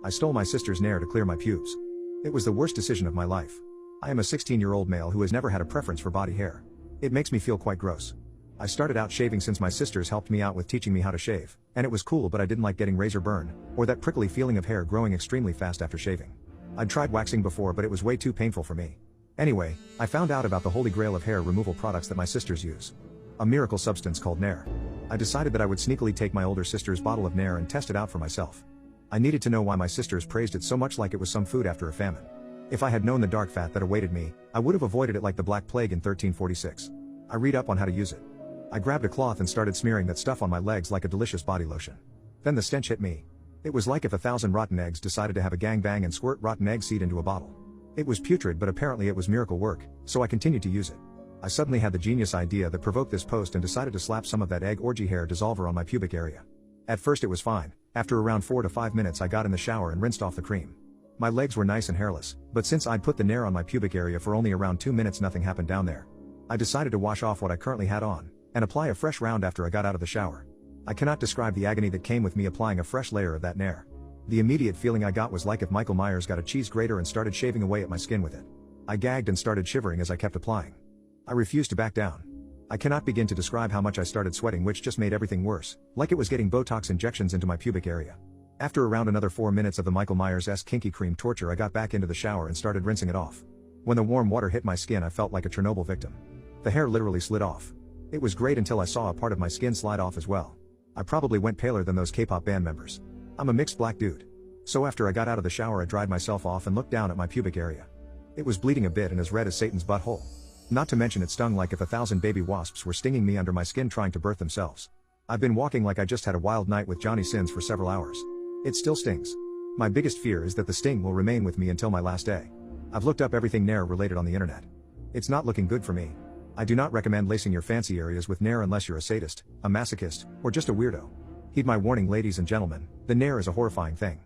I stole my sister's Nair to clear my pubes. It was the worst decision of my life. I am a 16-year-old male who has never had a preference for body hair. It makes me feel quite gross. I started out shaving since my sisters helped me out with teaching me how to shave, and it was cool, but I didn't like getting razor burn, or that prickly feeling of hair growing extremely fast after shaving. I'd tried waxing before, but it was way too painful for me. Anyway, I found out about the holy grail of hair removal products that my sisters use. A miracle substance called Nair. I decided that I would sneakily take my older sister's bottle of Nair and test it out for myself. I needed to know why my sisters praised it so much, like it was some food after a famine. If I had known the dark fat that awaited me, I would have avoided it like the Black Plague in 1346. I read up on how to use it. I grabbed a cloth and started smearing that stuff on my legs like a delicious body lotion. Then the stench hit me. It was like if 1,000 rotten eggs decided to have a gangbang and squirt rotten egg seed into a bottle. It was putrid, but apparently it was miracle work, so I continued to use it. I suddenly had the genius idea that provoked this post and decided to slap some of that egg orgy hair dissolver on my pubic area. At first it was fine. After around 4 to 5 minutes I got in the shower and rinsed off the cream. My legs were nice and hairless, but since I'd put the Nair on my pubic area for only around 2 minutes, nothing happened down there. I decided to wash off what I currently had on, and apply a fresh round after I got out of the shower. I cannot describe the agony that came with me applying a fresh layer of that Nair. The immediate feeling I got was like if Michael Myers got a cheese grater and started shaving away at my skin with it. I gagged and started shivering as I kept applying. I refused to back down. I cannot begin to describe how much I started sweating, which just made everything worse, like it was getting Botox injections into my pubic area. After around another 4 minutes of the Michael Myers-esque kinky cream torture, I got back into the shower and started rinsing it off. When the warm water hit my skin, I felt like a Chernobyl victim. The hair literally slid off. It was great until I saw a part of my skin slide off as well. I probably went paler than those K-pop band members. I'm a mixed black dude. So after I got out of the shower, I dried myself off and looked down at my pubic area. It was bleeding a bit and as red as Satan's butthole. Not to mention it stung like if 1,000 baby wasps were stinging me under my skin trying to birth themselves. I've been walking like I just had a wild night with Johnny Sins for several hours. It still stings. My biggest fear is that the sting will remain with me until my last day. I've looked up everything Nair related on the internet. It's not looking good for me. I do not recommend lacing your fancy areas with Nair unless you're a sadist, a masochist, or just a weirdo. Heed my warning, ladies and gentlemen, the Nair is a horrifying thing.